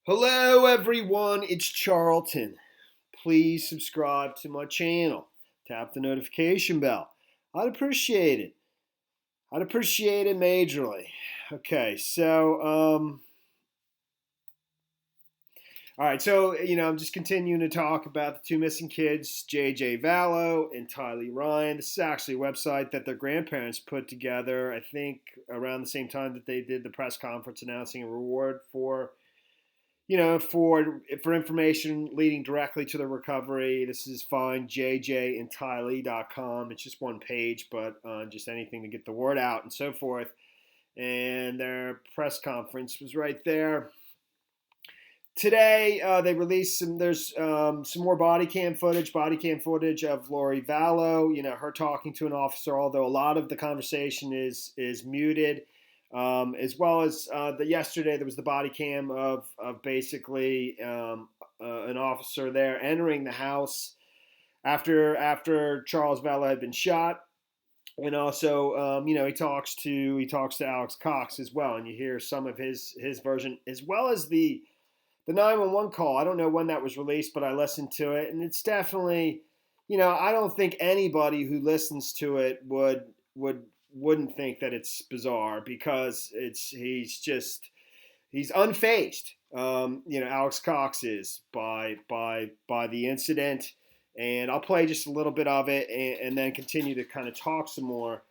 Hello everyone, it's Charlton. Please subscribe to my channel. Tap the notification bell. I'd appreciate it. I'd appreciate it majorly. Okay, so all right, so I'm just continuing to talk about the two missing kids, J.J. Vallow and Tylee Ryan. This is actually a website that their grandparents put together, I think around the same time that they did the press conference announcing a reward for for information leading directly to the recovery. This is findjjandtylee.com. It's just one page, but just anything to get the word out and so forth. And their press conference was right there. Today, they released there's some more body cam footage of Lori Vallow, her talking to an officer, although a lot of the conversation is muted. As well as yesterday there was the body cam of basically an officer there entering the house after Charles Vallow had been shot, and also he talks to Alex Cox as well, and you hear some of his version as well as the 911 call. I don't know when that was released, but I listened to it, and it's definitely, I don't think anybody who listens to it wouldn't think that it's bizarre because he's unfazed. Alex Cox is by the incident, and I'll play just a little bit of it and then continue to kind of talk some more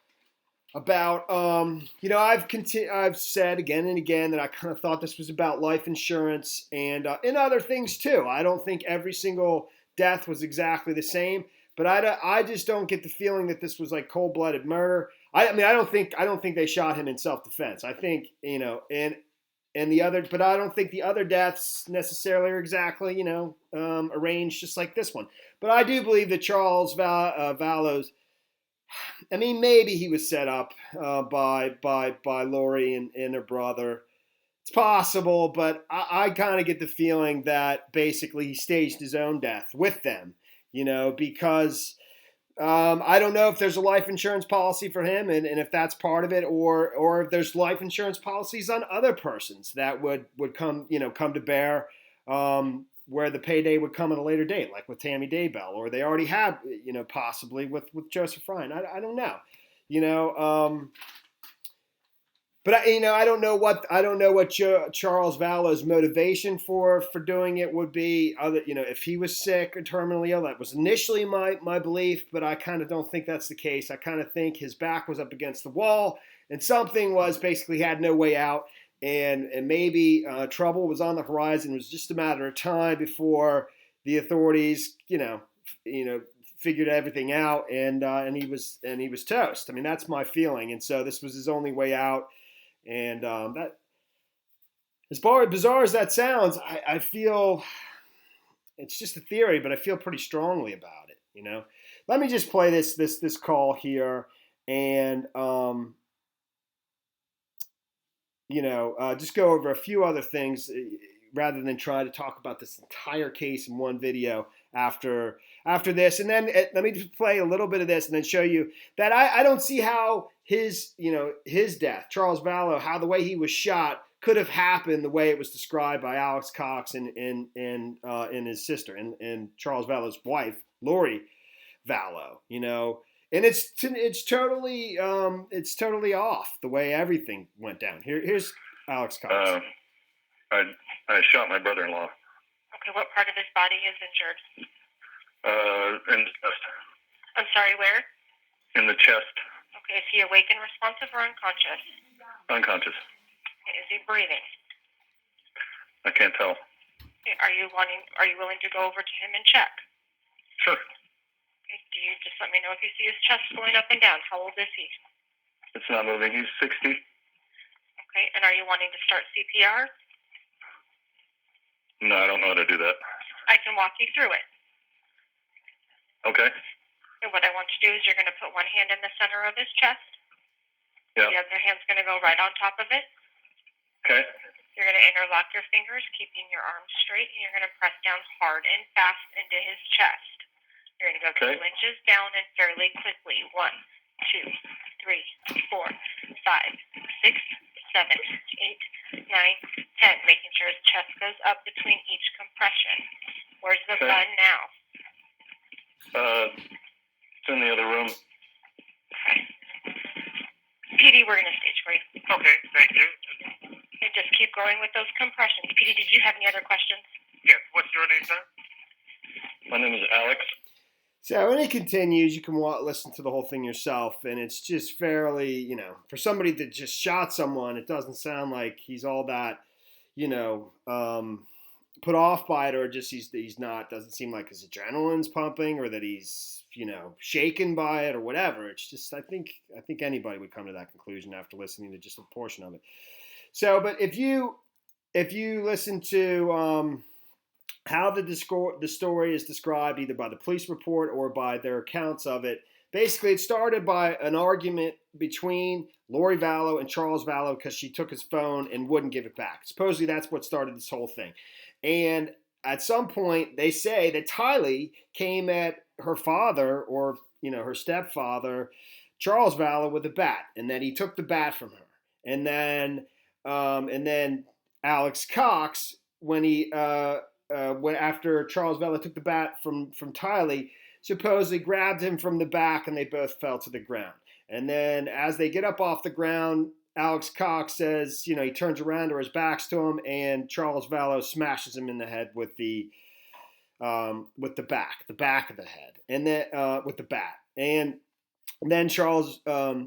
about I've said again and again that I kind of thought this was about life insurance and other things too. I don't think every single death was exactly the same, but I just don't get the feeling that this was like cold-blooded murder. I mean I don't think they shot him in self-defense. I think and the other, but I don't think the other deaths necessarily are exactly arranged just like this one. But I do believe that Charles Vallow's, I mean, maybe he was set up by Lori and her brother. It's possible, but I kind of get the feeling that basically he staged his own death with them, because I don't know if there's a life insurance policy for him, and if that's part of it, or if there's life insurance policies on other persons that would come to bear, where the payday would come at a later date, like with Tammy Daybell, or they already have, possibly with Joseph Ryan. I don't know, but I don't know what Charles Vallow's motivation for doing it would be. Other, if he was sick or terminally ill, that was initially my belief, but I kind of don't think that's the case. I kind of think his back was up against the wall, and something was basically had no way out, and maybe trouble was on the horizon. It was just a matter of time before the authorities, figured everything out, and he was toast. I mean, that's my feeling, and so this was his only way out. And that, as bizarre as that sounds, I feel it's just a theory, but I feel pretty strongly about it. Let me just play this call here, and just go over a few other things rather than try to talk about this entire case in one video after this. And then let me just play a little bit of this and then show you that I don't see how his death, Charles Vallow, how the way he was shot could have happened the way it was described by Alex Cox and his sister and Charles Vallow's wife, Lori Vallow, and it's totally off the way everything went down. Here's Alex Cox. I shot my brother-in-law. Okay, what part of his body is injured? In the chest. I'm sorry, where? In the chest. Okay, is he awake and responsive or unconscious? Unconscious. Okay, is he breathing? I can't tell. Okay, are you willing to go over to him and check? Sure. Okay, do you just let me know if you see his chest going up and down? How old is he? It's not moving. He's 60. Okay, and are you wanting to start CPR? No, I don't know how to do that. I can walk you through it. Okay. And what I want you to do is you're going to put one hand in the center of his chest. Yeah. The other hand's going to go right on top of it. Okay. You're going to interlock your fingers, keeping your arms straight, and you're going to press down hard and fast into his chest. You're going to go 2 inches down and fairly quickly. 1, 2, 3, 4, 5, 6, 7, 8, 9, 10. Making sure his chest goes up between each compression. Where's the Okay. gun now? It's in the other room. Okay. PD, we're going to stage for you. Okay, thank you. And just keep going with those compressions. PD, did you have any other questions? Yes, what's your name, sir? My name is Alex. So when it continues, you can listen to the whole thing yourself, and it's just fairly, you know, for somebody that just shot someone, it doesn't sound like he's all that, you know, put off by it, or just he's not. Doesn't seem like his adrenaline's pumping, or that he's, you know, shaken by it, or whatever. It's just I think anybody would come to that conclusion after listening to just a portion of it. So, but if you listen to how the story is described either by the police report or by their accounts of it. Basically, it started by an argument between Lori Vallow and Charles Vallow because she took his phone and wouldn't give it back. Supposedly, that's what started this whole thing. And at some point, they say that Tylee came at her father, or, you know, her stepfather, Charles Vallow, with a bat, and that he took the bat from her. And then Alex Cox, when after Charles Vallow took the bat from Tylee, supposedly grabbed him from the back, and they both fell to the ground. And then as they get up off the ground, Alex Cox says, you know, he turns around or his back's to him, and Charles Vallow smashes him in the head with the back of the head, and then with the bat. And then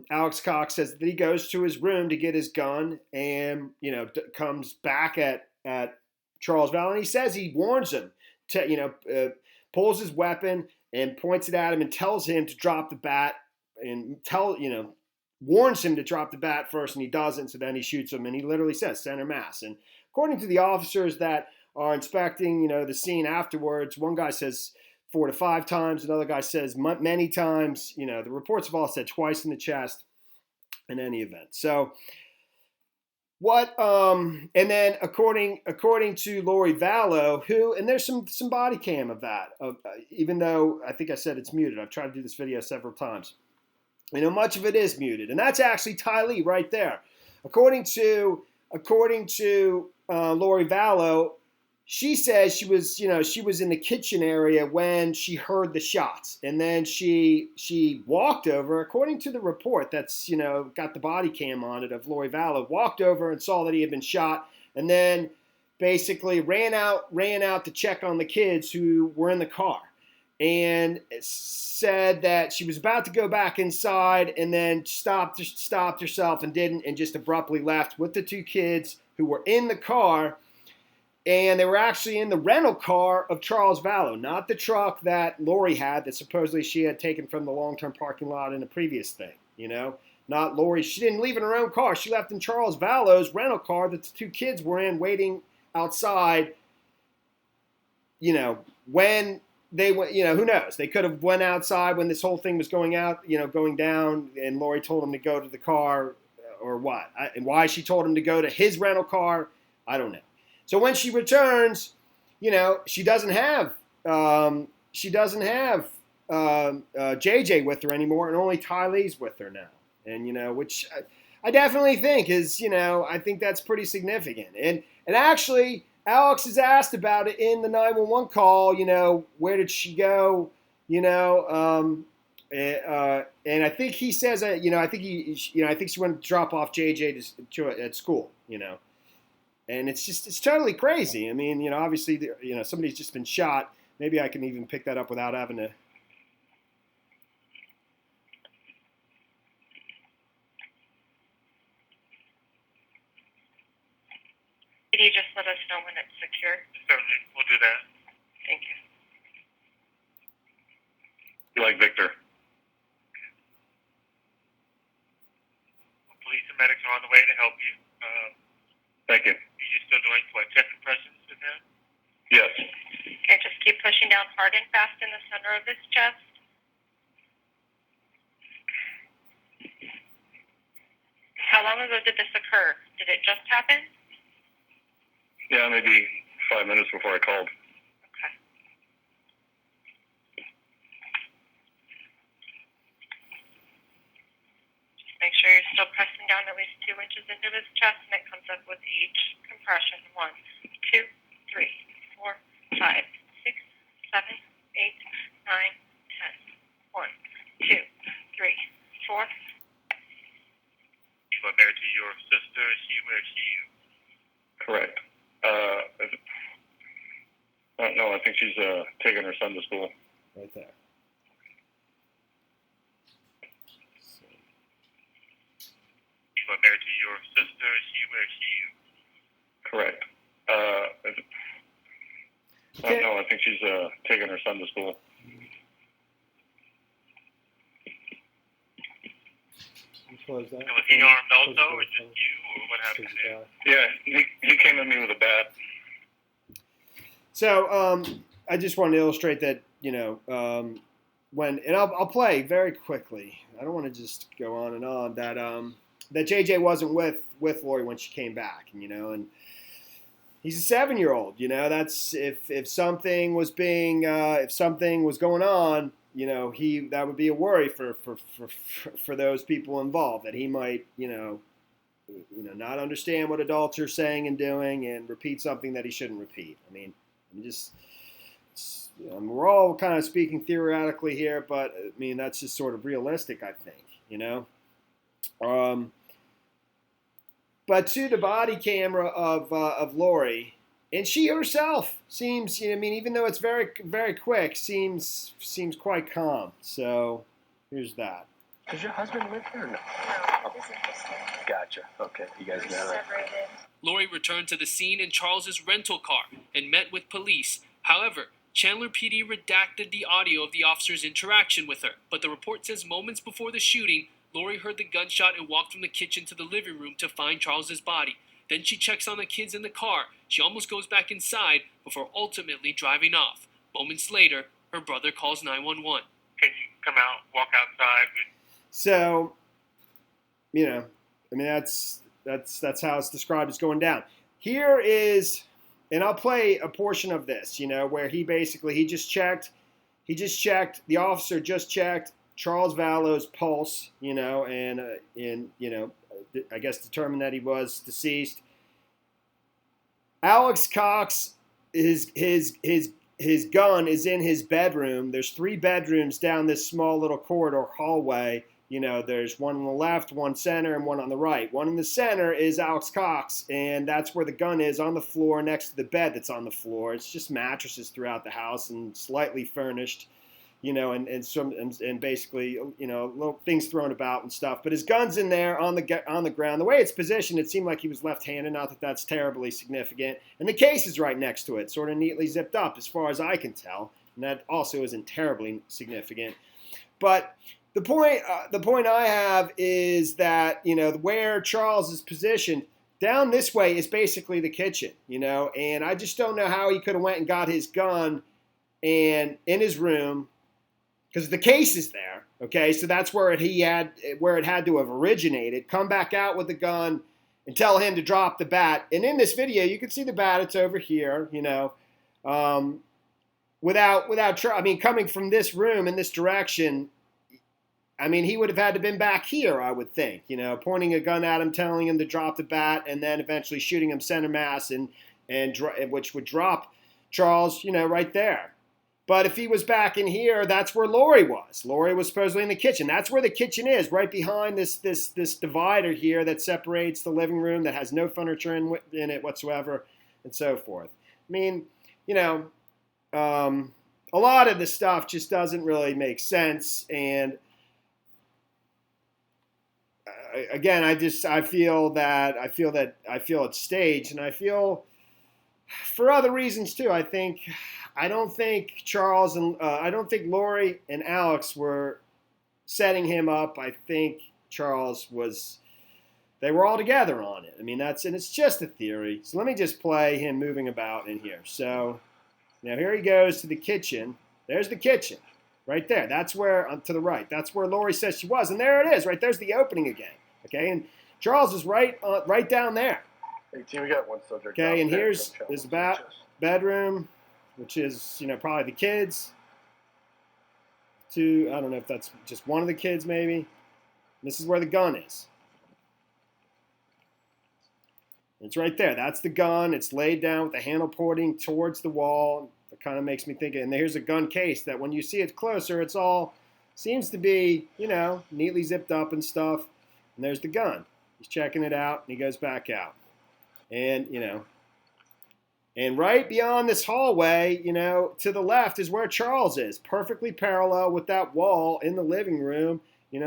Alex Cox says that he goes to his room to get his gun, and, you know, comes back at Charles Vallow, and he says he warns him to, you know, pulls his weapon and points it at him and tells him to drop the bat, and warns him to drop the bat first, and he doesn't. So then he shoots him, and he literally says center mass. And according to the officers that are inspecting, you know, the scene afterwards, one guy says 4 to 5 times, another guy says many times. You know, the reports have all said twice in the chest. In any event, so. And then according to Lori Vallow, who, and there's some body cam of that, even though I think I said it's muted. I've tried to do this video several times. You know, much of it is muted, and that's actually Tylee right there. According to Lori Vallow, she says she was in the kitchen area when she heard the shots, and then she walked over. According to the report, that's, you know, got the body cam on it of Lori Vallow, walked over and saw that he had been shot, and then basically ran out to check on the kids who were in the car, and said that she was about to go back inside, and then stopped herself and didn't, and just abruptly left with the 2 kids who were in the car. And they were actually in the rental car of Charles Vallow, not the truck that Lori had that supposedly she had taken from the long-term parking lot in a previous thing, you know? Not Lori. She didn't leave in her own car. She left in Charles Vallow's rental car that the 2 kids were in, waiting outside, you know, when they went, you know, who knows? They could have went outside when this whole thing was going down, and Lori told him to go to the car, or what. And why she told him to go to his rental car, I don't know. So when she returns, you know, she doesn't have JJ with her anymore, and only Tylee's with her now. And, you know, which I definitely think is, you know, I think that's pretty significant. And actually, Alex is asked about it in the 911 call. You know, where did she go? You know, and I think he says, I think she went to drop off JJ at school. You know. And it's totally crazy. I mean, you know, obviously, you know, somebody's just been shot. Maybe I can even pick that up without having to. Could you just let us know when it's secure? Certainly, we'll do that. Thank you. You like Victor? Police and medics are on the way to help you. Thank you. You're still doing chest compressions with him? Yes. Okay, just keep pushing down hard and fast in the center of his chest. How long ago did this occur? Did it just happen? Yeah, maybe 5 minutes before I called. Okay. Just make sure you're still pressing down at least 2 inches into his chest, and it comes up with each compression. 1, 2, No, I think she's taking her son to school. Right there. You are married to your sister. Is she where she? Correct. Okay. No, I think she's taking her son to school. Close that. And was he armed also, or just you, or what happened there? Yeah, he came at me with a bat. So I just wanted to illustrate that, and I'll play very quickly. I don't want to just go on and on that that JJ wasn't with Lori when she came back, and he's a 7-year-old. That's if something was going on, that would be a worry for those people involved, that he might, not understand what adults are saying and doing and repeat something that he shouldn't repeat. I mean, we're all kind of speaking theoretically here, but I mean, that's just sort of realistic, I think, But to the body camera of Lori, and she herself seems, even though it's very, very quick, seems quite calm. So here's that. Does your husband live here or no? No, this is just Gotcha. Okay, you guys got it. separated. Lori returned to the scene in Charles's rental car and met with police. However, Chandler PD redacted the audio of the officer's interaction with her, but the report says moments before the shooting, Lori heard the gunshot and walked from the kitchen to the living room to find Charles's body. Then she checks on the kids in the car. She almost goes back inside before ultimately driving off. Moments later, her brother calls 911. Can you come out, walk outside? So, that's how it's described as going down. Here is, and I'll play a portion of this, where he just checked, the officer just checked Charles Vallow's pulse, and I guess determined that he was deceased. Alex Cox, his gun is in his bedroom. There's 3 bedrooms down this small little corridor hallway. There's one on the left, one center, and one on the right. One in the center is Alex Cox, and that's where the gun is, on the floor next to the bed that's on the floor. It's just mattresses throughout the house and slightly furnished, and basically, little things thrown about and stuff. But his gun's in there on the ground. The way it's positioned, it seemed like he was left-handed. Not that that's terribly significant. And the case is right next to it, sort of neatly zipped up, as far as I can tell. And that also isn't terribly significant. But the point I have is that, where Charles is positioned, down this way is basically the kitchen, and I just don't know how he could have went and got his gun and in his room, because the case is there, okay? So that's where it had to have originated. Come back out with the gun and tell him to drop the bat. And in this video, you can see the bat. It's over here, coming from this room in this direction. He would have had to been back here, I would think, pointing a gun at him, telling him to drop the bat, and then eventually shooting him center mass, and which would drop Charles, right there. But if he was back in here, that's where Lori was. Lori was supposedly in the kitchen. That's where the kitchen is, right behind this divider here that separates the living room, that has no furniture in it whatsoever, and so forth. A lot of this stuff just doesn't really make sense, and again, I feel it's staged, and I feel for other reasons too. I don't think Charles and I don't think Lori and Alex were setting him up. I think they were all together on it. And it's just a theory. So let me just play him moving about in here. So now here he goes to the kitchen. There's the kitchen. Right there. That's where, to the right. That's where Lori says she was. And there it is. Right there's the opening again. Okay, and Charles is right down there. Hey, team, we got one subject. Okay, and here's the bedroom, which is, probably the kids. I don't know if that's just one of the kids, maybe. This is where the gun is. It's right there. That's the gun. It's laid down with the handle pointing towards the wall. It kind of makes me think, and here's a gun case that when you see it closer, it's all seems to be, neatly zipped up and stuff. And there's the gun. He's checking it out, and he goes back out. And, And right beyond this hallway, to the left is where Charles is, perfectly parallel with that wall in the living room,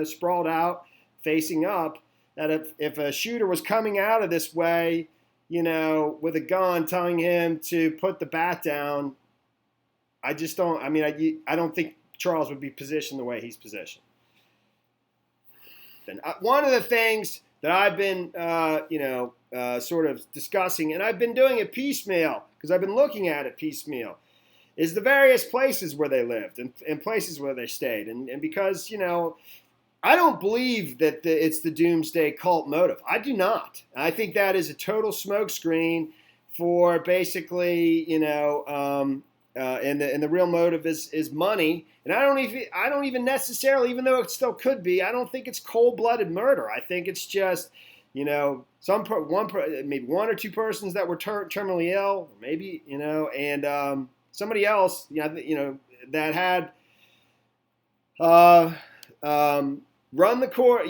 sprawled out, facing up. That if a shooter was coming out of this way, with a gun telling him to put the bat down, I don't think Charles would be positioned the way he's positioned. And one of the things that I've been, sort of discussing, and I've been doing it piecemeal because I've been looking at it piecemeal, is the various places where they lived and places where they stayed. And because, I don't believe that it's the doomsday cult motive. I do not. I think that is a total smokescreen for basically, and the real motive is money. And I don't even necessarily, even though it still could be, I don't think it's cold-blooded murder. I think it's just, maybe one or two persons that were terminally ill, maybe, and somebody else, that had run the course,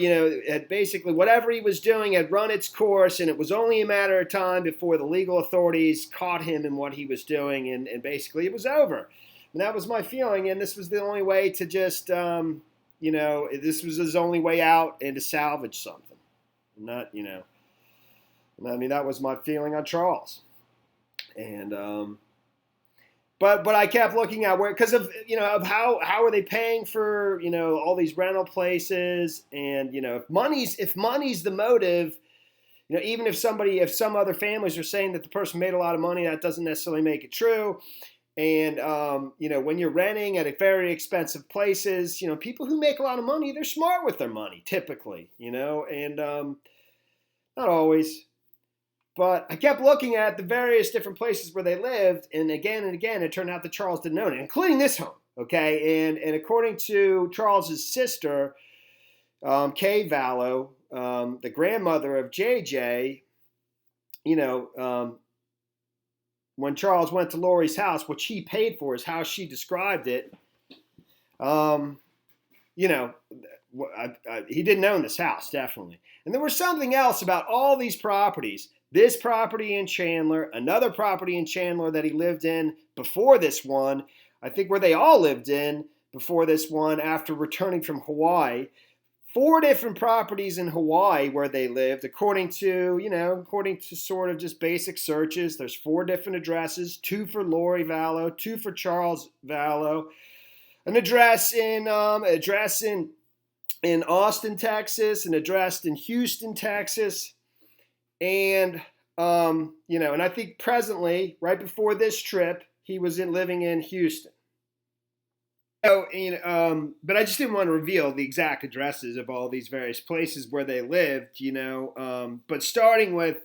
had basically whatever he was doing had run its course, and it was only a matter of time before the legal authorities caught him in what he was doing, and basically it was over. And that was my feeling, and this was the only way to just, this was his only way out and to salvage something. Not, that was my feeling on Charles. And, but I kept looking at where, because of how are they paying for all these rental places, and if money's the motive, even if some other families are saying that the person made a lot of money, that doesn't necessarily make it true. And when you're renting at a very expensive places, people who make a lot of money, they're smart with their money typically, and not always. But I kept looking at the various different places where they lived, and again, it turned out that Charles didn't own it, including this home, okay? And according to Charles's sister, Kay Vallow, the grandmother of JJ, when Charles went to Lori's house, which he paid for, is how she described it, he didn't own this house, definitely. And there was something else about all these properties. This property in Chandler, another property in Chandler that he lived in before this one, I think where they all lived in before this one after returning from Hawaii. 4 different properties in Hawaii where they lived, according to sort of just basic searches. There's 4 different addresses, 2 for Lori Vallow, 2 for Charles Vallow, an address in Austin, Texas, an address in Houston, Texas. And, and I think presently, right before this trip, he was living in Houston. So, but I just didn't want to reveal the exact addresses of all these various places where they lived, but starting with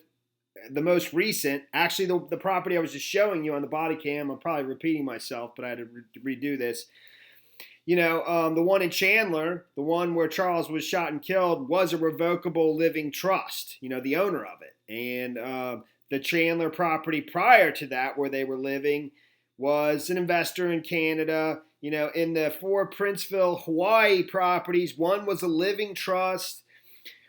the most recent, actually the property I was just showing you on the body cam, I'm probably repeating myself, but I had to redo this. The one in Chandler, the one where Charles was shot and killed, was a revocable living trust, the owner of it. And the Chandler property prior to that, where they were living, was an investor in Canada. In the 4 Princeville, Hawaii properties, one was a living trust,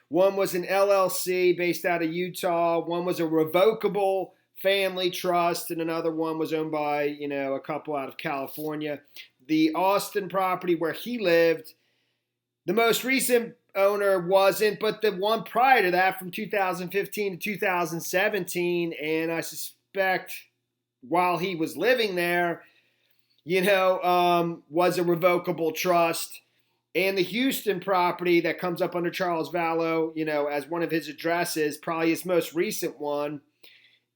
one was an LLC based out of Utah, one was a revocable family trust, and another one was owned by, a couple out of California. The Austin property where he lived, the most recent owner wasn't, but the one prior to that from 2015 to 2017, and I suspect while he was living there, was a revocable trust. And the Houston property that comes up under Charles Vallow, as one of his addresses, probably his most recent one.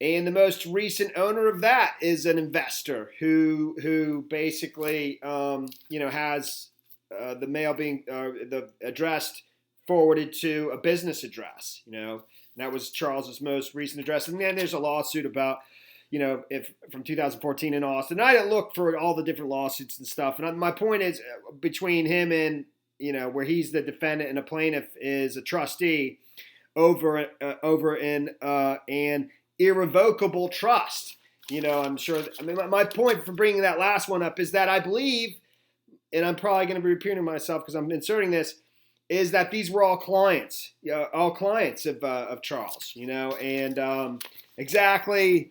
And the most recent owner of that is an investor who basically, has the mail being the address forwarded to a business address. And that was Charles's most recent address. And then there's a lawsuit about, if from 2014 in Austin. I didn't look for all the different lawsuits and stuff. And my point is, between him and where he's the defendant and a plaintiff is a trustee over in an irrevocable trust. I'm sure. My point for bringing that last one up is that I believe, and I'm probably going to be repeating myself because I'm inserting this, is that these were all clients of Charles. And exactly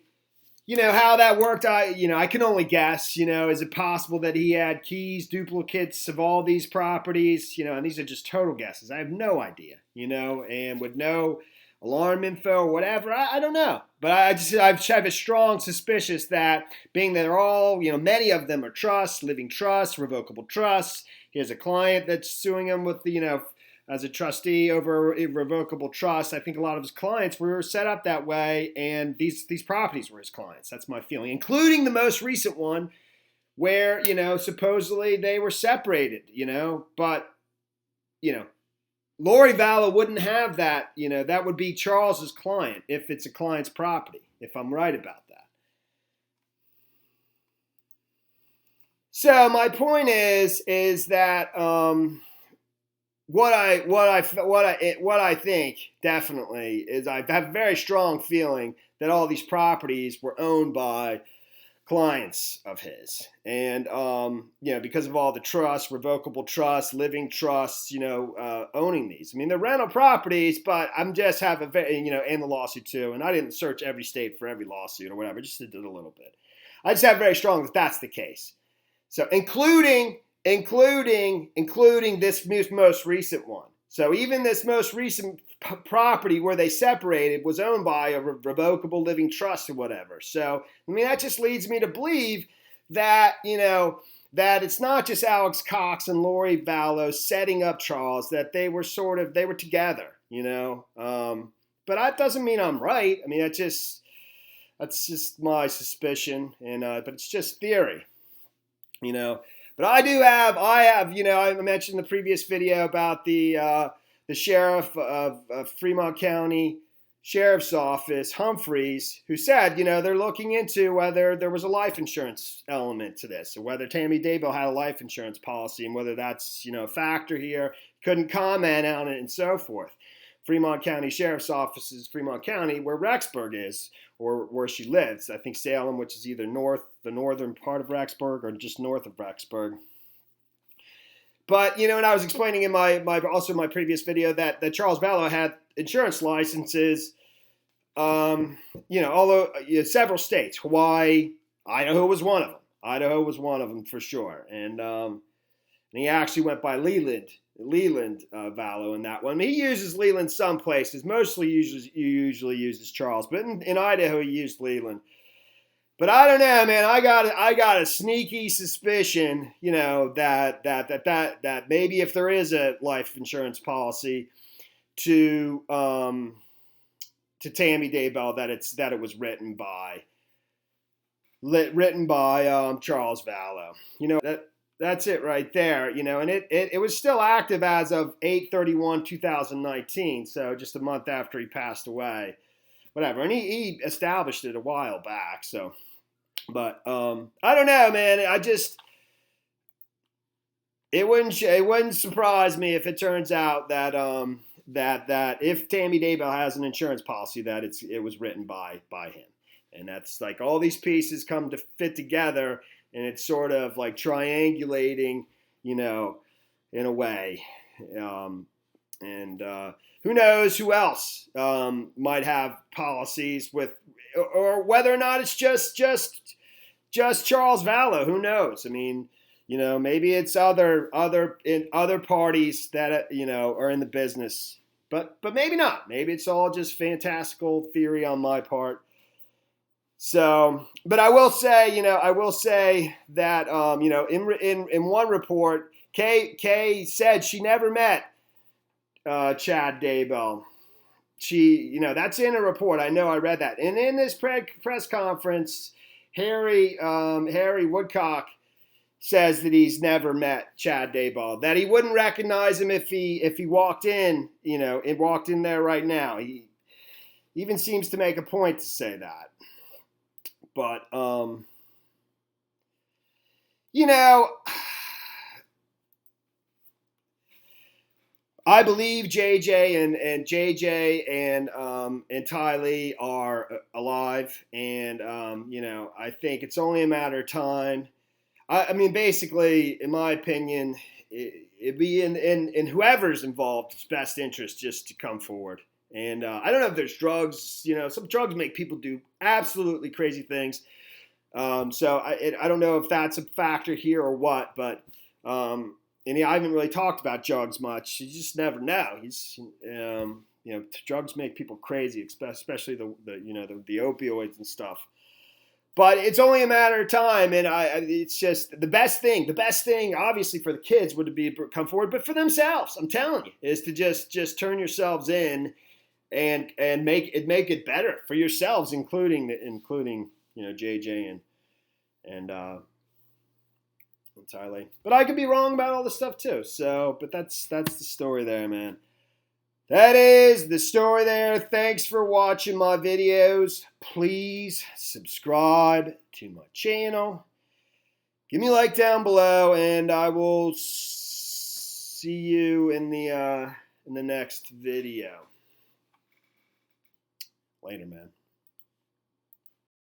how that worked, I can only guess. Is it possible that he had keys, duplicates of all these properties? And these are just total guesses. I have no idea. And with no alarm info or whatever, I don't know. But I have a strong suspicion that being that they're all, many of them are trusts, living trusts, revocable trusts. He has a client that's suing him with as a trustee over irrevocable trust. I think a lot of his clients were set up that way, and these properties were his clients. That's my feeling, including the most recent one where, supposedly they were separated, but, Lori Vallow wouldn't have that, that would be Charles's client if it's a client's property, if I'm right about that. So my point is that, what I think definitely is I have a very strong feeling that all these properties were owned by clients of his, and because of all the trusts, revocable trusts, living trusts, owning these. I mean, they're rental properties, but I'm just have a very and the lawsuit too. And I didn't search every state for every lawsuit or whatever, just did a little bit. I just have very strong that that's the case. So including this most recent one. So even this most recent property where they separated was owned by a revocable living trust or whatever. So, that just leads me to believe that, that it's not just Alex Cox and Lori Vallow setting up Charles, that they were together, but that doesn't mean I'm right. I mean, that's just my suspicion, and but it's just theory, But I have, I mentioned in the previous video about the sheriff of Fremont County Sheriff's Office, Humphreys, who said, they're looking into whether there was a life insurance element to this, or whether Tammy Daybell had a life insurance policy, and whether that's, a factor here. Couldn't comment on it and so forth. Fremont County Sheriff's Office is Fremont County, where Rexburg is, or where she lives. I think Salem, which is either the northern part of Rexburg, or just north of Rexburg. But, and I was explaining in my previous video that Charles Vallow had insurance licenses, several states. Hawaii, Idaho was one of them. Idaho was one of them for sure. And he actually went by Leland Vallow in that one. He uses Leland some places. Mostly usually uses Charles, but in Idaho he used Leland. But I don't know, man. I got a sneaky suspicion, that maybe if there is a life insurance policy to Tammy Daybell, that it was written by Charles Vallow. That's it right there, and it was still active as of 8/31/2019, so just a month after he passed away. Whatever, and he established it a while back. So, but I don't know, man. It wouldn't surprise me if it turns out that that if Tammy Daybell has an insurance policy, that it was written by him, and that's like all these pieces come to fit together, and it's sort of like triangulating, in a way, and. Who knows who else might have policies with, or whether or not it's just Charles Vallow. Who knows? I mean, maybe it's other parties that are in the business, but maybe not. Maybe it's all just fantastical theory on my part. So, but I will say that in one report, Kay said she never met Chad Daybell. She, that's in a report. I know, I read that. And in this press conference, Harry Woodcock says that he's never met Chad Daybell, that he wouldn't recognize him if he walked in, and walked in there right now. He even seems to make a point to say that. But, I believe JJ and Tylee are alive, and I think it's only a matter of time. I mean, basically, in my opinion, it'd be in whoever's involved's best interest just to come forward And I don't know if there's drugs. You know, some drugs make people do absolutely crazy things. So I don't know if that's a factor here or what, but and I haven't really talked about drugs much. You just never know. Drugs make people crazy, especially the opioids and stuff. But it's only a matter of time, and it's just the best thing. The best thing, obviously, for the kids would be to come forward, but for themselves, I'm telling you, is to just turn yourselves in and make it better for yourselves, including JJ and Tylee. But I could be wrong about all this stuff too. So, but that's the story there, man. That is the story there. Thanks for watching my videos. Please subscribe to my channel. Give me a like down below, and I will see you in the next video. Later, man.